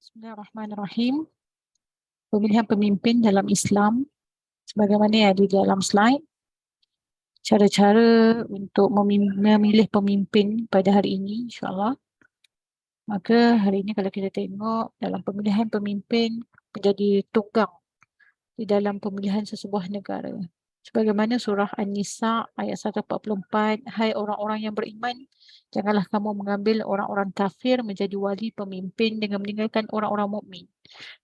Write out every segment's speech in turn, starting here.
Bismillahirrahmanirrahim. Pemilihan pemimpin dalam Islam, sebagaimana yang ada di dalam slide, cara-cara untuk memilih pemimpin pada hari ini, insyaAllah. Maka hari ini kalau kita tengok dalam pemilihan pemimpin menjadi tunggang di dalam pemilihan sesebuah negara. Sebagaimana surah An-Nisa ayat 144, hai orang-orang yang beriman, janganlah kamu mengambil orang-orang kafir menjadi wali pemimpin dengan meninggalkan orang-orang mukmin.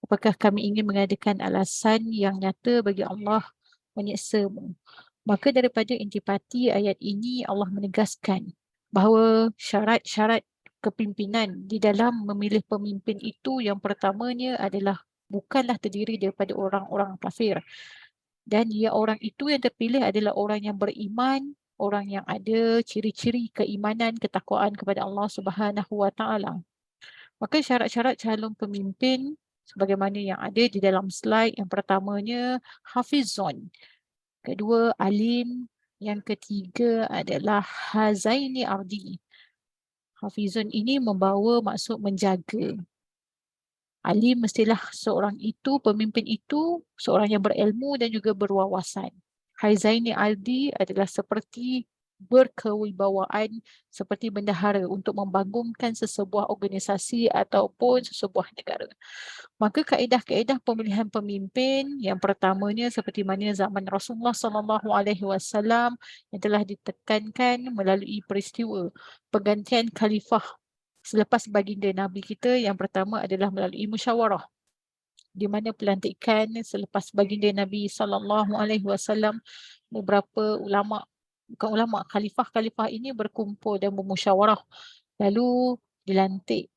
Apakah kami ingin mengadakan alasan yang nyata bagi Allah menyeksamu? Maka daripada intipati ayat ini Allah menegaskan bahawa syarat-syarat kepimpinan di dalam memilih pemimpin itu yang pertamanya adalah bukanlah terdiri daripada orang-orang kafir. Dan orang itu yang terpilih adalah orang yang beriman, orang yang ada ciri-ciri keimanan, ketakwaan kepada Allah Subhanahu Wa Taala. Maka syarat-syarat calon pemimpin sebagaimana yang ada di dalam slide, yang pertamanya hafizun, kedua alim, yang ketiga adalah hazaini ardi. Hafizun ini membawa maksud menjaga. Alim mestilah seorang itu, pemimpin itu seorang yang berilmu dan juga berwawasan. Hazaini ardi adalah seperti berkewibawaan, seperti bendahara untuk membangunkan sesebuah organisasi ataupun sesebuah negara. Maka kaedah-kaedah pemilihan pemimpin yang pertamanya seperti mana zaman Rasulullah SAW yang telah ditekankan melalui peristiwa pergantian khalifah selepas baginda Nabi kita, yang pertama adalah melalui musyawarah, di mana pelantikan selepas baginda Nabi SAW, beberapa ulama, bukan ulama, khalifah-khalifah ini berkumpul dan bermusyawarah, lalu dilantik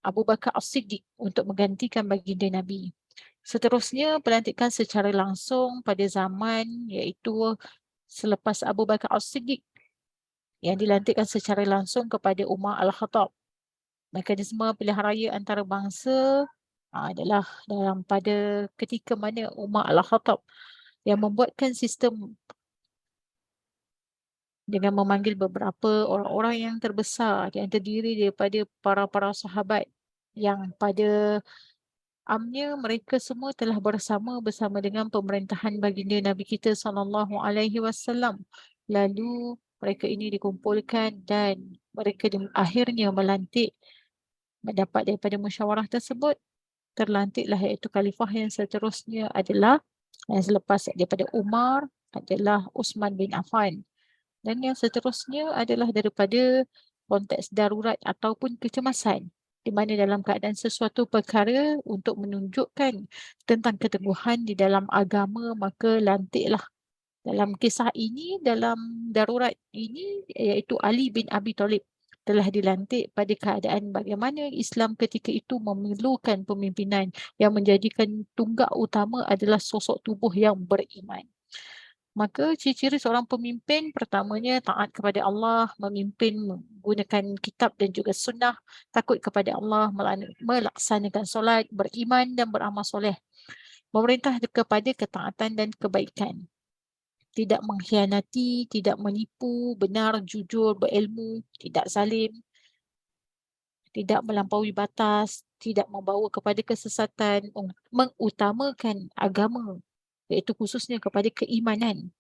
Abu Bakar As-Siddiq untuk menggantikan baginda Nabi. Seterusnya pelantikan secara langsung pada zaman iaitu selepas Abu Bakar As-Siddiq yang dilantikkan secara langsung kepada Umar Al-Khattab. Mekanisme pilihan raya antarabangsa adalah dalam pada ketika mana Umar Al-Khattab yang membuatkan sistem dengan memanggil beberapa orang-orang yang terbesar yang terdiri daripada para sahabat yang pada amnya mereka semua telah bersama dengan pemerintahan baginda Nabi kita SAW. Lalu mereka ini dikumpulkan dan mereka akhirnya melantik, mendapat daripada musyawarah tersebut, terlantiklah iaitu khalifah yang seterusnya adalah yang selepas daripada Umar adalah Uthman bin Affan. Dan yang seterusnya adalah daripada konteks darurat ataupun kecemasan, di mana dalam keadaan sesuatu perkara untuk menunjukkan tentang keteguhan di dalam agama, maka lantiklah dalam kisah ini, dalam darurat ini, iaitu Ali bin Abi Thalib telah dilantik pada keadaan bagaimana Islam ketika itu memerlukan pemimpinan yang menjadikan tunggak utama adalah sosok tubuh yang beriman. Maka ciri-ciri seorang pemimpin pertamanya taat kepada Allah, memimpin menggunakan kitab dan juga sunnah, takut kepada Allah, melaksanakan solat, beriman dan beramal soleh, memerintah kepada ketaatan dan kebaikan, tidak mengkhianati, tidak menipu, benar, jujur, berilmu, tidak zalim, tidak melampaui batas, tidak membawa kepada kesesatan, mengutamakan agama, iaitu khususnya kepada keimanan.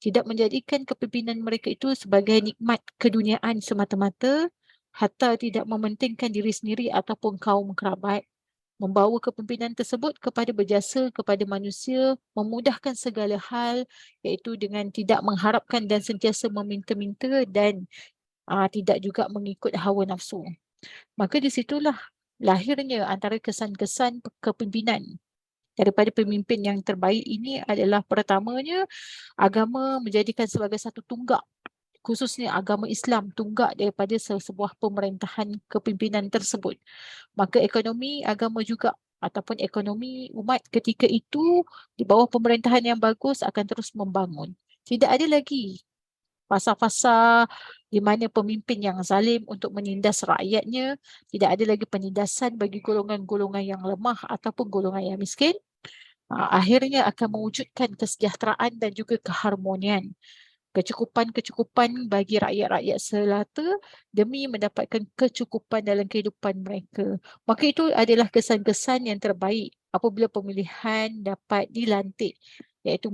Tidak menjadikan kepimpinan mereka itu sebagai nikmat keduniaan semata-mata, hatta tidak mementingkan diri sendiri ataupun kaum kerabat. Membawa kepimpinan tersebut kepada berjasa kepada manusia, memudahkan segala hal, iaitu dengan tidak mengharapkan dan sentiasa meminta-minta dan tidak juga mengikut hawa nafsu. Maka di situlah lahirnya antara kesan-kesan kepimpinan daripada pemimpin yang terbaik ini adalah pertamanya agama menjadikan sebagai satu tunggak, khususnya agama Islam tunggak daripada sebuah pemerintahan kepimpinan tersebut. Maka ekonomi agama juga ataupun ekonomi umat ketika itu di bawah pemerintahan yang bagus akan terus membangun. Tidak ada lagi fasa-fasa di mana pemimpin yang zalim untuk menindas rakyatnya, tidak ada lagi penindasan bagi golongan-golongan yang lemah ataupun golongan yang miskin. Akhirnya akan mewujudkan kesejahteraan dan juga keharmonian. kecukupan bagi rakyat-rakyat selata demi mendapatkan kecukupan dalam kehidupan mereka. Maka itu adalah kesan-kesan yang terbaik apabila pemilihan dapat dilantik, iaitu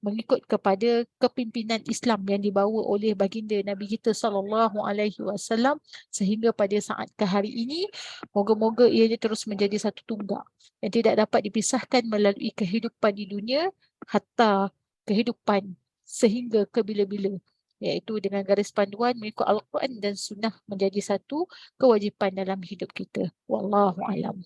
mengikut kepada kepimpinan Islam yang dibawa oleh baginda Nabi kita SAW, sehingga pada saat ke hari ini moga-moga ianya terus menjadi satu tunggak yang tidak dapat dipisahkan melalui kehidupan di dunia hatta kehidupan sehingga ke bila-bila, iaitu dengan garis panduan mengikut Al-Quran dan Sunnah menjadi satu kewajipan dalam hidup kita. Wallahu alam.